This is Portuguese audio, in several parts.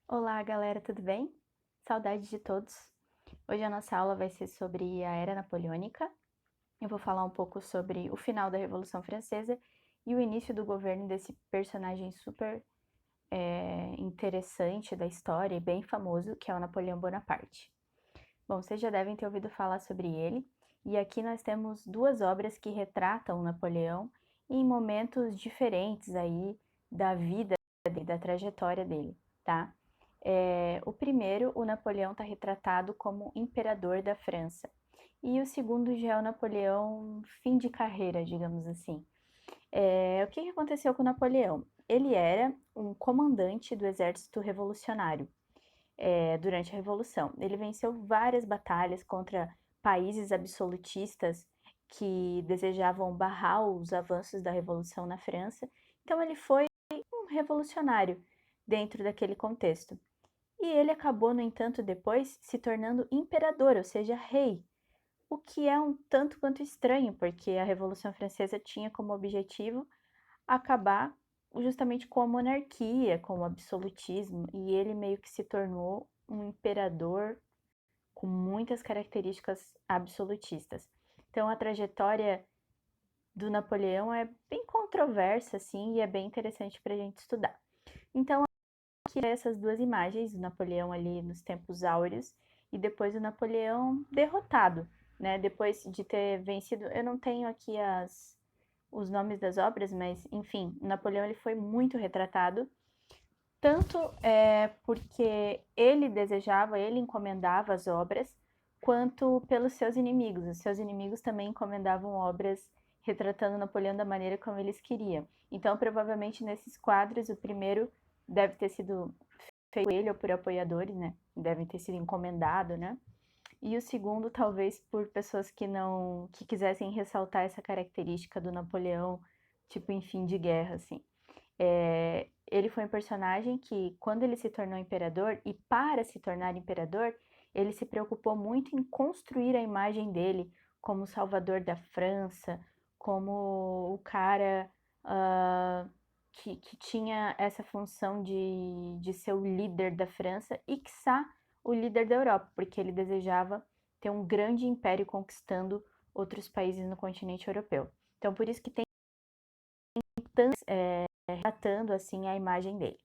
Olá, galera, tudo bem? Saudade de todos. Hoje a nossa aula vai ser sobre a Era Napoleônica. Eu vou falar um pouco sobre o final da Revolução Francesa e o início do governo desse personagem super interessante da história e bem famoso, que é o Napoleão Bonaparte. Bom, vocês já devem ter ouvido falar sobre ele, e aqui nós temos duas obras que retratam o Napoleão em momentos diferentes aí da vida dele, da trajetória dele, tá? O primeiro, o Napoleão está retratado como imperador da França. E o segundo já é o Napoleão fim de carreira, digamos assim. O que aconteceu com o Napoleão? Ele era um comandante do exército revolucionário durante a Revolução. Ele venceu várias batalhas contra países absolutistas que desejavam barrar os avanços da Revolução na França. Então, ele foi um revolucionário dentro daquele contexto. E ele acabou, no entanto, depois se tornando imperador, ou seja, rei, o que é um tanto quanto estranho, porque a Revolução Francesa tinha como objetivo acabar justamente com a monarquia, com o absolutismo, e ele meio que se tornou um imperador com muitas características absolutistas. Então, a trajetória do Napoleão é bem controversa, assim, e é bem interessante para a gente estudar. Então, aqui essas duas imagens, o Napoleão ali nos tempos áureos e depois o Napoleão derrotado, né? Depois de ter vencido, eu não tenho aqui os nomes das obras, mas enfim, o Napoleão ele foi muito retratado, tanto porque ele desejava, ele encomendava as obras, quanto pelos seus inimigos. Os seus inimigos também encomendavam obras retratando Napoleão da maneira como eles queriam. Então, provavelmente nesses quadros, o primeiro deve ter sido feito por ele ou por apoiadores, né? Devem ter sido encomendado, né? E o segundo, talvez por pessoas que quisessem ressaltar essa característica do Napoleão, tipo em fim de guerra, assim. Ele foi um personagem que, quando ele se tornou imperador, e para se tornar imperador, ele se preocupou muito em construir a imagem dele como salvador da França, como o cara que tinha essa função de ser o líder da França e, quiçá, o líder da Europa, porque ele desejava ter um grande império conquistando outros países no continente europeu. Então, por isso que tem tantos relatando assim a imagem dele.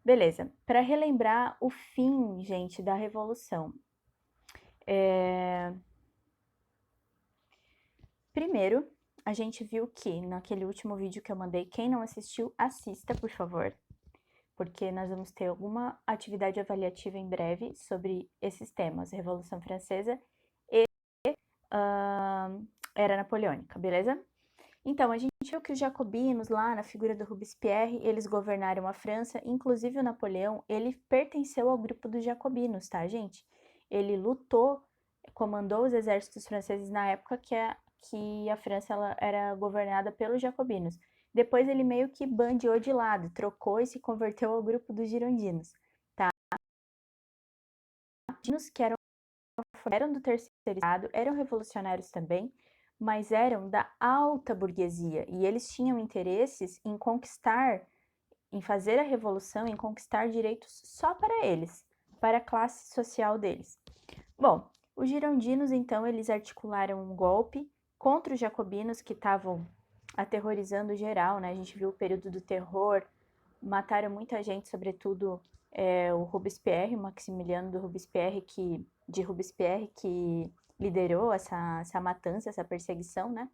Beleza, para relembrar o fim, gente, da Revolução. Primeiro, a gente viu que naquele último vídeo que eu mandei, quem não assistiu, assista, por favor, porque nós vamos ter alguma atividade avaliativa em breve sobre esses temas, Revolução Francesa e Era Napoleônica, beleza? Então, a gente viu que os jacobinos, lá na figura do Robespierre, eles governaram a França, inclusive o Napoleão, ele pertenceu ao grupo dos jacobinos, tá, gente? Ele lutou, comandou os exércitos franceses na época que a França ela era governada pelos jacobinos. Depois ele meio que bandeou de lado, trocou e se converteu ao grupo dos girondinos, tá? Os girondinos que eram do terceiro estado, eram revolucionários também, mas eram da alta burguesia e eles tinham interesses em conquistar, em fazer a revolução, em conquistar direitos só para eles, para a classe social deles. Bom, os girondinos então eles articularam um golpe contra os jacobinos que estavam aterrorizando geral, né? A gente viu o período do terror, mataram muita gente, sobretudo o Robespierre, o Maximiliano de Robespierre, que liderou essa matança, essa perseguição, né?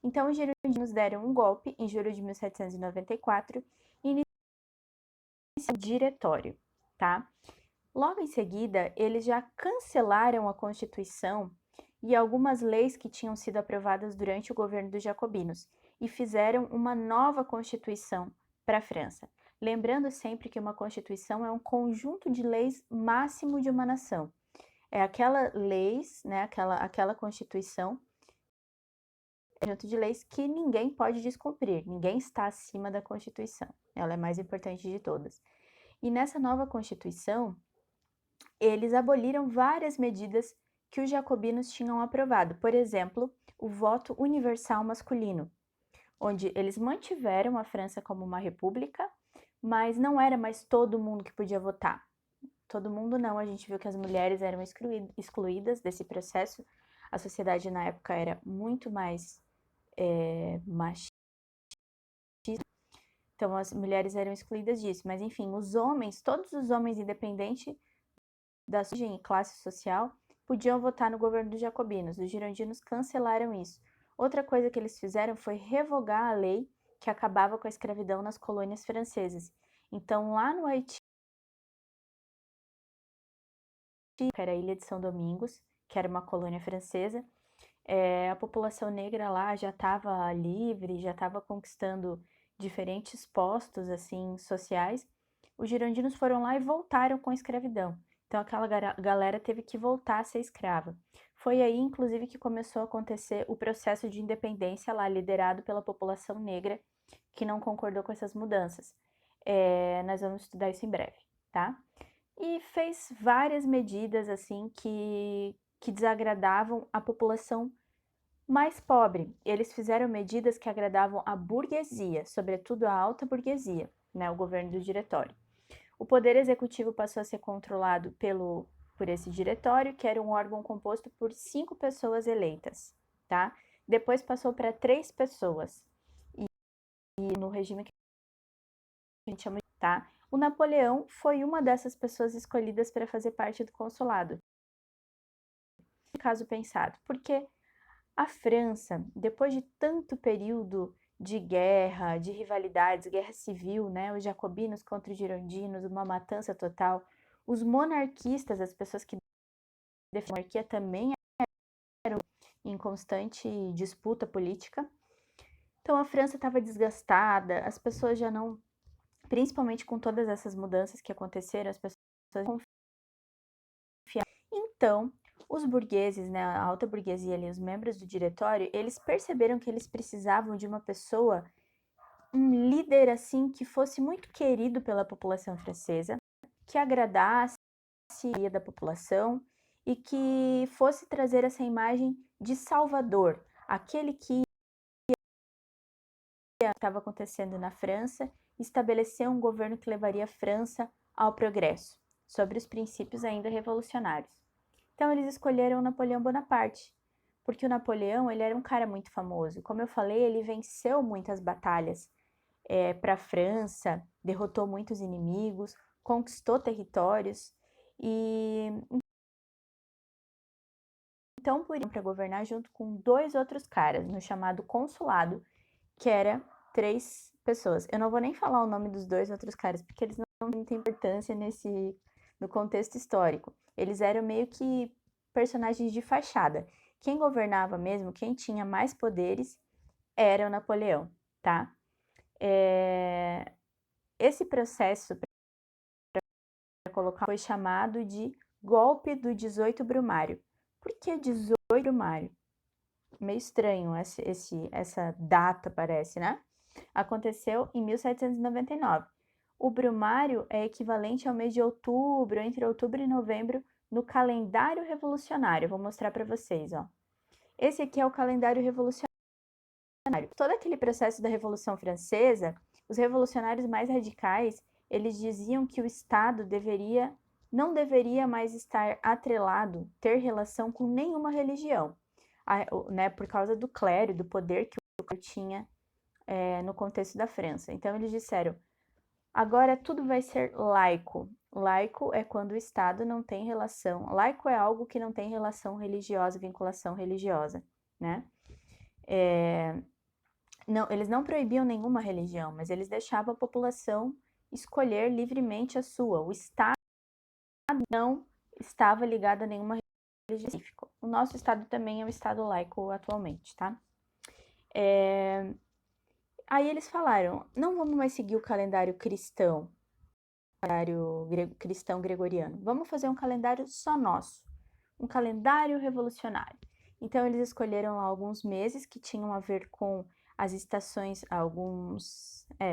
Então, os girondinos deram um golpe em julho de 1794 e iniciaram o diretório, tá? Logo em seguida, eles já cancelaram a Constituição e algumas leis que tinham sido aprovadas durante o governo dos jacobinos e fizeram uma nova Constituição para a França. Lembrando sempre que uma Constituição é um conjunto de leis máximo de uma nação. É aquela leis, né, aquela Constituição, é um conjunto de leis que ninguém pode descumprir, ninguém está acima da Constituição. Ela é a mais importante de todas. E nessa nova Constituição, eles aboliram várias medidas que os jacobinos tinham aprovado. Por exemplo, o voto universal masculino, onde eles mantiveram a França como uma república, mas não era mais todo mundo que podia votar. Todo mundo não, a gente viu que as mulheres eram excluídas desse processo. A sociedade na época era muito mais machista, então as mulheres eram excluídas disso. Mas enfim, os homens, todos os homens, independente da sua classe social, podiam votar no governo dos jacobinos. Os girondinos cancelaram isso. Outra coisa que eles fizeram foi revogar a lei que acabava com a escravidão nas colônias francesas. Então, lá no Haiti, que era a Ilha de São Domingos, que era uma colônia francesa, a população negra lá já estava livre, já estava conquistando diferentes postos assim sociais. Os girondinos foram lá e voltaram com a escravidão. Então aquela galera teve que voltar a ser escrava. Foi aí, inclusive, que começou a acontecer o processo de independência lá, liderado pela população negra, que não concordou com essas mudanças. Nós vamos estudar isso em breve, tá? E fez várias medidas assim que desagradavam a população mais pobre. Eles fizeram medidas que agradavam a burguesia, sobretudo a alta burguesia, né, o governo do diretório. O poder executivo passou a ser controlado por esse diretório, que era um órgão composto por 5 pessoas eleitas, tá? Depois passou para 3 pessoas, e no regime que a gente chama de, tá? O Napoleão foi uma dessas pessoas escolhidas para fazer parte do consulado. Caso pensado, porque a França, depois de tanto período de guerra, de rivalidades, guerra civil, né, os jacobinos contra os girondinos, uma matança total, os monarquistas, as pessoas que defendem a monarquia também eram em constante disputa política. Então a França estava desgastada, as pessoas já não, principalmente com todas essas mudanças que aconteceram, as pessoas confiavam. Então, os burgueses, né, a alta burguesia ali, os membros do diretório, eles perceberam que eles precisavam de uma pessoa, um líder assim, que fosse muito querido pela população francesa, que agradasse a da população e que fosse trazer essa imagem de salvador, aquele que estava acontecendo na França, estabelecer um governo que levaria a França ao progresso, sobre os princípios ainda revolucionários. Então eles escolheram Napoleão Bonaparte, porque o Napoleão ele era um cara muito famoso. Como eu falei, ele venceu muitas batalhas para a França, derrotou muitos inimigos, conquistou territórios e então por isso para governar junto com 2 outros caras no chamado consulado, que era 3 pessoas. Eu não vou nem falar o nome dos 2 outros caras porque eles não têm muita importância no contexto histórico. Eles eram meio que personagens de fachada. Quem governava mesmo, quem tinha mais poderes, era o Napoleão, tá? Esse processo para colocar foi chamado de golpe do 18 Brumário. Por que 18 Brumário? Meio estranho essa data, parece, né? Aconteceu em 1799. O Brumário é equivalente ao mês de outubro, entre outubro e novembro, no calendário revolucionário. Vou mostrar para vocês, ó. Esse aqui é o calendário revolucionário. Todo aquele processo da Revolução Francesa, os revolucionários mais radicais, eles diziam que o Estado não deveria mais estar atrelado, ter relação com nenhuma religião, né, por causa do clero, do poder que o clero tinha no contexto da França. Então eles disseram, agora tudo vai ser laico. Laico é quando o Estado não tem relação. Laico é algo que não tem relação religiosa, vinculação religiosa, né? Não, eles não proibiam nenhuma religião, mas eles deixavam a população escolher livremente a sua. O Estado não estava ligado a nenhuma religião específica. O nosso Estado também é um Estado laico atualmente, tá? Aí eles falaram, não vamos mais seguir o calendário cristão, cristão gregoriano. Vamos fazer um calendário só nosso, um calendário revolucionário. Então eles escolheram alguns meses que tinham a ver com as estações,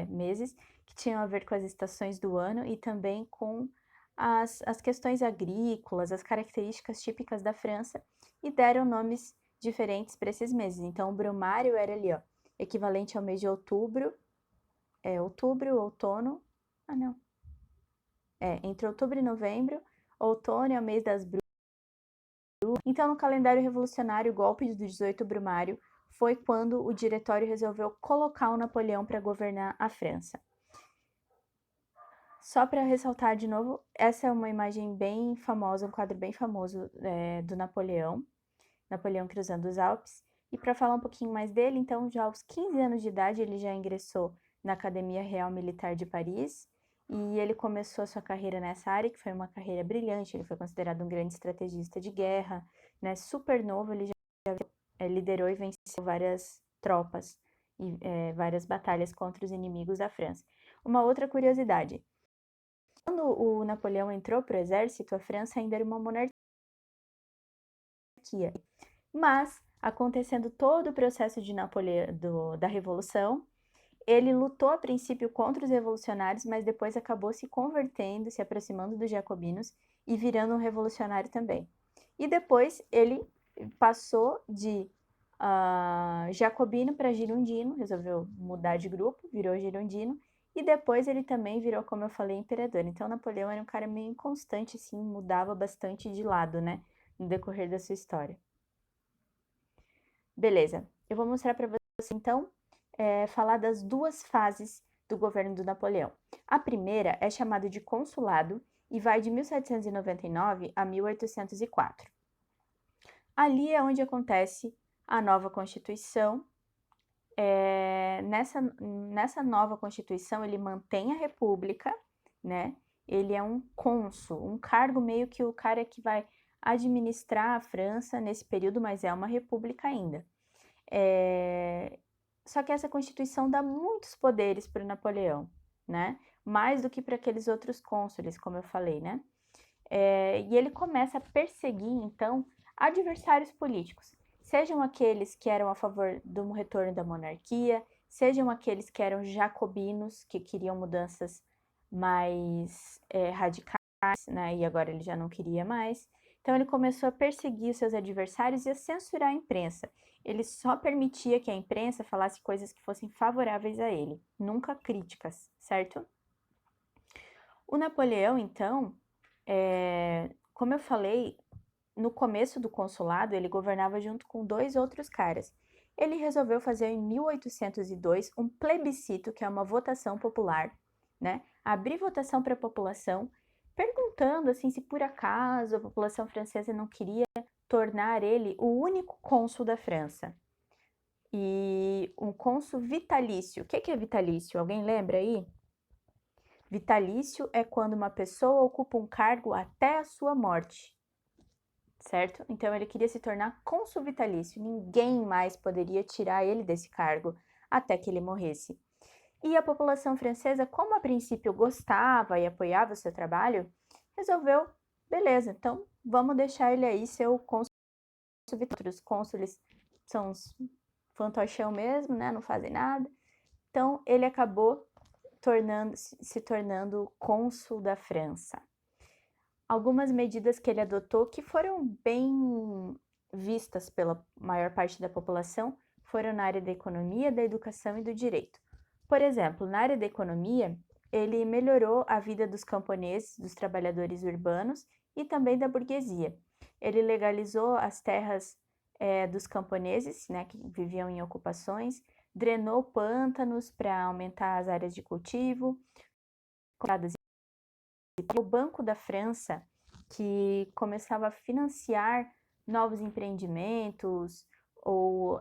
meses que tinham a ver com as estações do ano e também com as questões agrícolas, as características típicas da França, e deram nomes diferentes para esses meses. Então o Brumário era ali, ó, equivalente ao mês de outubro, outubro, outono, Entre outubro e novembro, outono é o mês das bruxas. Então, no calendário revolucionário, o golpe do 18 Brumário foi quando o diretório resolveu colocar o Napoleão para governar a França. Só para ressaltar de novo, essa é uma imagem bem famosa, um quadro bem famoso do Napoleão cruzando os Alpes. E para falar um pouquinho mais dele, então, já aos 15 anos de idade, ele já ingressou na Academia Real Militar de Paris e ele começou a sua carreira nessa área, que foi uma carreira brilhante. Ele foi considerado um grande estrategista de guerra, né? Super novo, ele já liderou e venceu várias tropas e várias batalhas contra os inimigos da França. Uma outra curiosidade: quando o Napoleão entrou para o exército, a França ainda era uma monarquia. Mas, acontecendo todo o processo de da Revolução, ele lutou a princípio contra os revolucionários, mas depois acabou se convertendo, se aproximando dos jacobinos e virando um revolucionário também. E depois ele passou de jacobino para girondino, resolveu mudar de grupo, virou girondino, e depois ele também virou, como eu falei, imperador. Então Napoleão era um cara meio inconstante, assim, mudava bastante de lado, né, no decorrer da sua história. Beleza, eu vou mostrar para você, então, falar das duas fases do governo do Napoleão. A primeira é chamada de consulado e vai de 1799 a 1804. Ali é onde acontece a nova Constituição. Nessa nova Constituição, ele mantém a República, né? Ele é um cônsul, um cargo meio que o cara que vai administrar a França nesse período, mas é uma república ainda. Só que essa Constituição dá muitos poderes para o Napoleão, né? Mais do que para aqueles outros cônsules, como eu falei, né? E ele começa a perseguir, então, adversários políticos, sejam aqueles que eram a favor do retorno da monarquia, sejam aqueles que eram jacobinos, que queriam mudanças mais radicais, né? E agora ele já não queria mais. Então ele começou a perseguir os seus adversários e a censurar a imprensa. Ele só permitia que a imprensa falasse coisas que fossem favoráveis a ele, nunca críticas, certo? O Napoleão, então, como eu falei, no começo do consulado, ele governava junto com dois outros caras. Ele resolveu fazer em 1802 um plebiscito, que é uma votação popular, né? Abrir votação para a população, perguntando assim se por acaso a população francesa não queria tornar ele o único cônsul da França. E um cônsul vitalício. O que é vitalício? Alguém lembra aí? Vitalício é quando uma pessoa ocupa um cargo até a sua morte, certo? Então ele queria se tornar cônsul vitalício, ninguém mais poderia tirar ele desse cargo até que ele morresse. E a população francesa, como a princípio gostava e apoiava o seu trabalho, resolveu, beleza, então vamos deixar ele aí ser o cônsul vitalício. Os cônsules são uns fantochão mesmo, né? Não fazem nada. Então ele acabou se tornando cônsul da França. Algumas medidas que ele adotou que foram bem vistas pela maior parte da população foram na área da economia, da educação e do direito. Por exemplo, na área da economia, ele melhorou a vida dos camponeses, dos trabalhadores urbanos e também da burguesia. Ele legalizou as terras dos camponeses, né, que viviam em ocupações, drenou pântanos para aumentar as áreas de cultivo. O Banco da França, que começava a financiar novos empreendimentos ou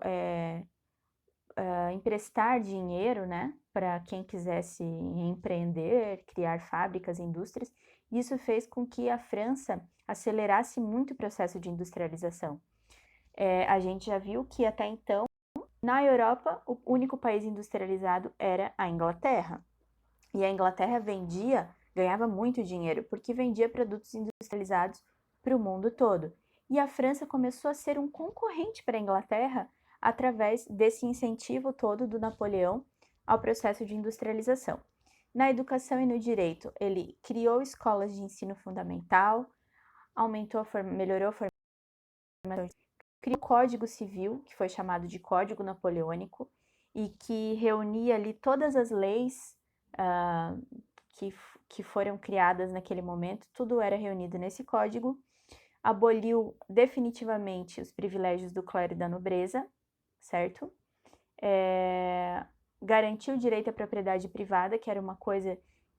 emprestar dinheiro, né, para quem quisesse empreender, criar fábricas, indústrias. Isso fez com que a França acelerasse muito o processo de industrialização. A gente já viu que até então, na Europa, o único país industrializado era a Inglaterra. E a Inglaterra ganhava muito dinheiro, porque vendia produtos industrializados para o mundo todo. E a França começou a ser um concorrente para a Inglaterra através desse incentivo todo do Napoleão ao processo de industrialização. Na educação e no direito, ele criou escolas de ensino fundamental, melhorou a formação, criou o Código Civil, que foi chamado de Código Napoleônico, e que reunia ali todas as leis que foram criadas naquele momento, tudo era reunido nesse código. Aboliu definitivamente os privilégios do clero e da nobreza, certo? Garantiu o direito à propriedade privada, que era uma coisa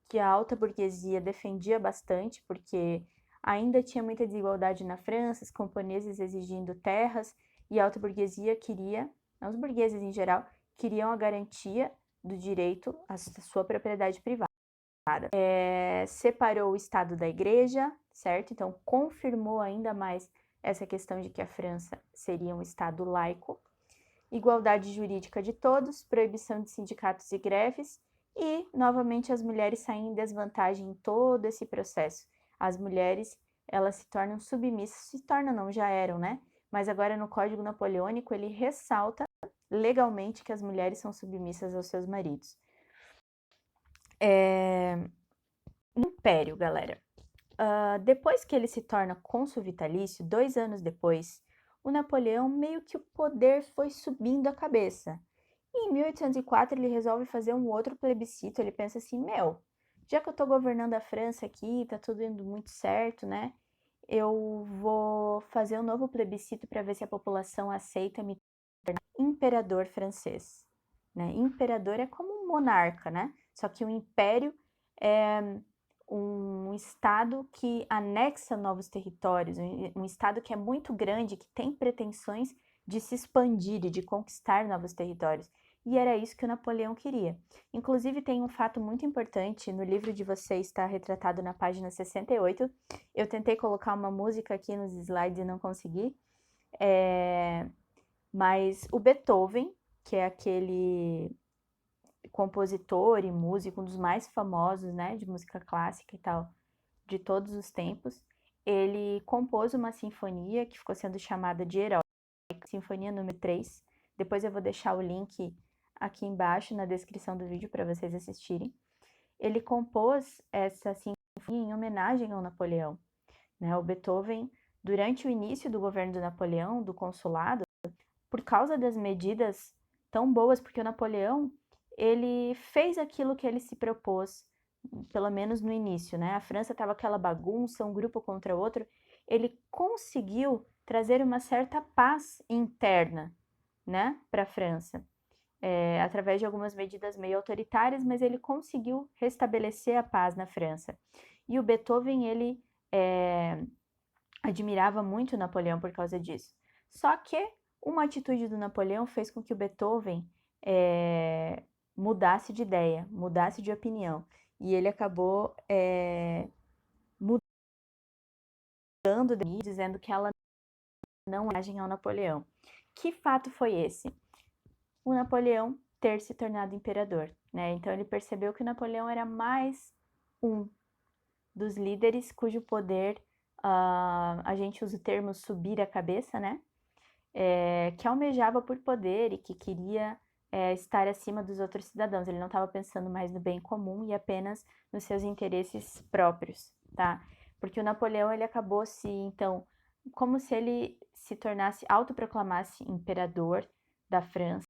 que a alta burguesia defendia bastante, porque ainda tinha muita desigualdade na França, os camponeses exigindo terras, e a alta burguesia queria, os burgueses em geral, queriam a garantia do direito à sua propriedade privada. Separou o Estado da Igreja, certo? Então, confirmou ainda mais essa questão de que a França seria um Estado laico. Igualdade jurídica de todos, proibição de sindicatos e greves, e, novamente, as mulheres saem em desvantagem em todo esse processo. As mulheres, elas se tornam submissas, se tornam não, já eram, né? Mas agora no Código Napoleônico ele ressalta legalmente que as mulheres são submissas aos seus maridos. Império, galera. Depois que ele se torna cônsul vitalício, 2 anos depois, o Napoleão meio que o poder foi subindo a cabeça. E em 1804 ele resolve fazer um outro plebiscito, ele pensa assim, já que eu tô governando a França aqui, tá tudo indo muito certo, né? Eu vou fazer um novo plebiscito para ver se a população aceita me tornar imperador francês, né? Imperador é como um monarca, né? Só que o império é um estado que anexa novos territórios, um estado que é muito grande, que tem pretensões de se expandir e de conquistar novos territórios. E era isso que o Napoleão queria. Inclusive, tem um fato muito importante, no livro de vocês está retratado na página 68. Eu tentei colocar uma música aqui nos slides e não consegui. Mas o Beethoven, que é aquele compositor e músico, um dos mais famosos, né, de música clássica e tal, de todos os tempos, ele compôs uma sinfonia que ficou sendo chamada de Heróica, Sinfonia número 3. Depois eu vou deixar o link aqui embaixo na descrição do vídeo para vocês assistirem. Ele compôs essa sinfonia em homenagem ao Napoleão, né? O Beethoven, durante o início do governo do Napoleão, do consulado, por causa das medidas tão boas, porque o Napoleão, ele fez aquilo que ele se propôs, pelo menos no início, né? A França estava aquela bagunça, um grupo contra outro. Ele conseguiu trazer uma certa paz interna, né, para a França, através de algumas medidas meio autoritárias, mas ele conseguiu restabelecer a paz na França. E o Beethoven, ele admirava muito Napoleão por causa disso. Só que uma atitude do Napoleão fez com que o Beethoven mudasse de ideia, mudasse de opinião. E ele acabou mudando, dizendo que ela não agem ao Napoleão. Que fato foi esse? O Napoleão ter se tornado imperador, né? Então ele percebeu que o Napoleão era mais um dos líderes cujo poder, a gente usa o termo subir a cabeça, né? Que almejava por poder e que queria estar acima dos outros cidadãos. Ele não estava pensando mais no bem comum e apenas nos seus interesses próprios, tá? Porque o Napoleão, ele acabou então, como se ele se tornasse, autoproclamasse imperador da França.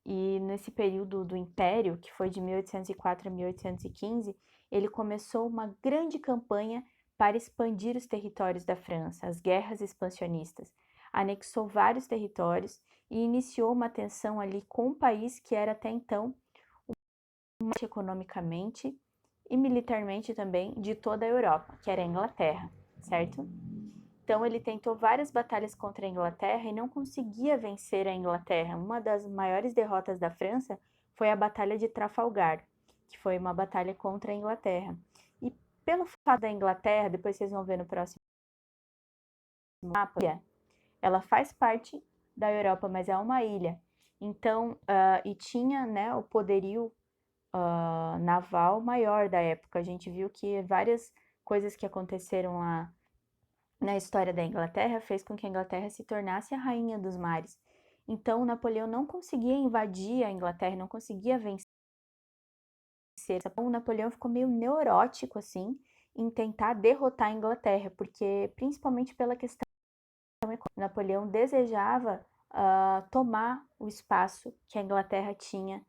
E nesse período do Império, que foi de 1804 a 1815, ele começou uma grande campanha para expandir os territórios da França, as guerras expansionistas. Anexou vários territórios e iniciou uma tensão ali com um país que era até então economicamente e militarmente também de toda a Europa, que era a Inglaterra, certo? Então ele tentou várias batalhas contra a Inglaterra e não conseguia vencer a Inglaterra. Uma das maiores derrotas da França foi a Batalha de Trafalgar, que foi uma batalha contra a Inglaterra. E pelo fato da Inglaterra, depois vocês vão ver no próximo mapa, ela faz parte da Europa, mas é uma ilha. Então, e tinha, né, o poderio naval maior da época. A gente viu que várias coisas que aconteceram lá na história da Inglaterra fez com que a Inglaterra se tornasse a rainha dos mares. Então, Napoleão não conseguia invadir a Inglaterra, não conseguia vencer. Então, o Napoleão ficou meio neurótico, assim, em tentar derrotar a Inglaterra, porque, principalmente pela questão econômica, Napoleão desejava tomar o espaço que a Inglaterra tinha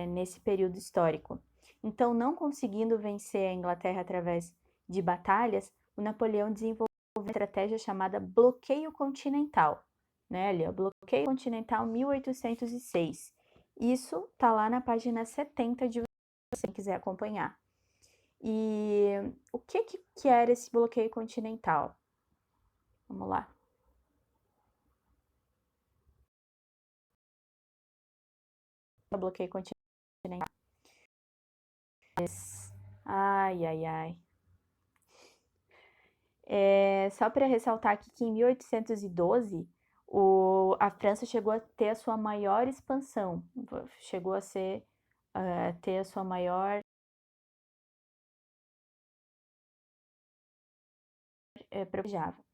nesse período histórico. Então, não conseguindo vencer a Inglaterra através de batalhas, o Napoleão desenvolveu uma estratégia chamada bloqueio continental, né? Ali, ó, bloqueio continental 1806. Isso tá lá na página 70 de você quiser acompanhar. E o que era esse bloqueio continental? Vamos lá. O bloqueio continental. Ai, ai, ai. Só para ressaltar aqui que em 1812 a França chegou a ter a sua maior expansão, chegou a ter a sua maior Java.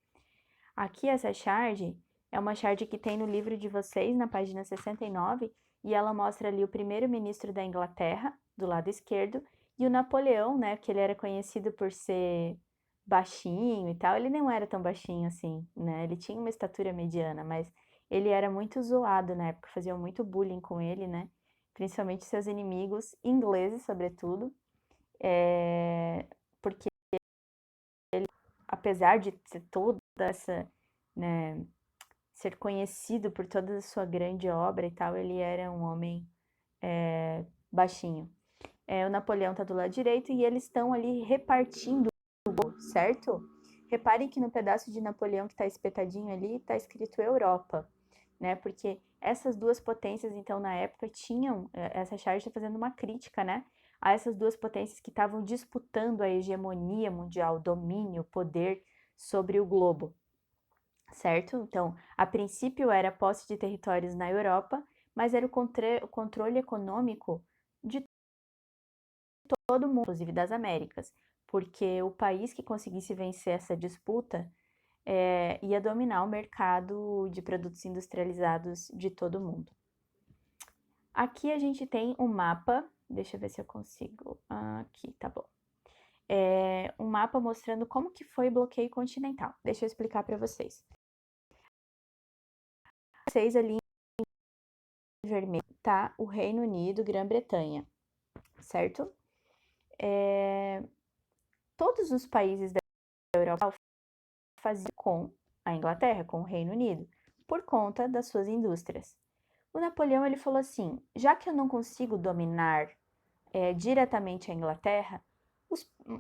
Aqui essa shard é uma shard que tem no livro de vocês, na página 69, e ela mostra ali o primeiro-ministro da Inglaterra, do lado esquerdo, e o Napoleão, né, que ele era conhecido por ser baixinho e tal, ele não era tão baixinho assim, né, ele tinha uma estatura mediana, mas ele era muito zoado na época, faziam muito bullying com ele, né, principalmente seus inimigos, ingleses, sobretudo, porque ele, apesar de ter toda essa, né, ser conhecido por toda a sua grande obra e tal, ele era um homem baixinho. O Napoleão está do lado direito e eles estão ali repartindo o gol, certo? Reparem que no pedaço de Napoleão que está espetadinho ali, está escrito Europa, né? Porque essas duas potências, então, na época, tinham, essa charge está fazendo uma crítica, né? A essas duas potências que estavam disputando a hegemonia mundial, o domínio, o poder sobre o globo, certo? Então, a princípio era posse de territórios na Europa, mas era o controle econômico de todo mundo, inclusive das Américas, porque o país que conseguisse vencer essa disputa ia dominar o mercado de produtos industrializados de todo mundo. Aqui a gente tem um mapa, deixa eu ver se eu consigo, aqui, tá bom. Um mapa mostrando como que foi o bloqueio continental. Deixa eu explicar para vocês. Vocês ali em vermelho tá o Reino Unido, Grã-Bretanha, certo? Todos os países da Europa faziam com a Inglaterra, com o Reino Unido, por conta das suas indústrias. O Napoleão ele falou assim: já que eu não consigo dominar diretamente a Inglaterra,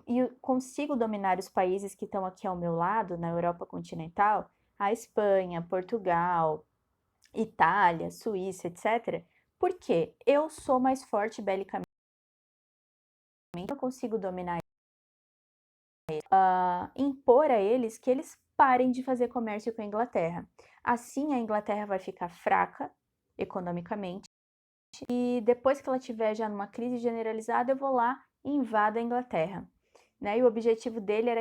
e consigo dominar os países que estão aqui ao meu lado, na Europa continental, a Espanha, Portugal, Itália, Suíça, etc., porque eu sou mais forte belicamente, eu consigo dominar impor a eles que eles parem de fazer comércio com a Inglaterra. Assim, a Inglaterra vai ficar fraca economicamente e depois que ela tiver já numa crise generalizada, eu vou lá e invado a Inglaterra. Né? E o objetivo dele era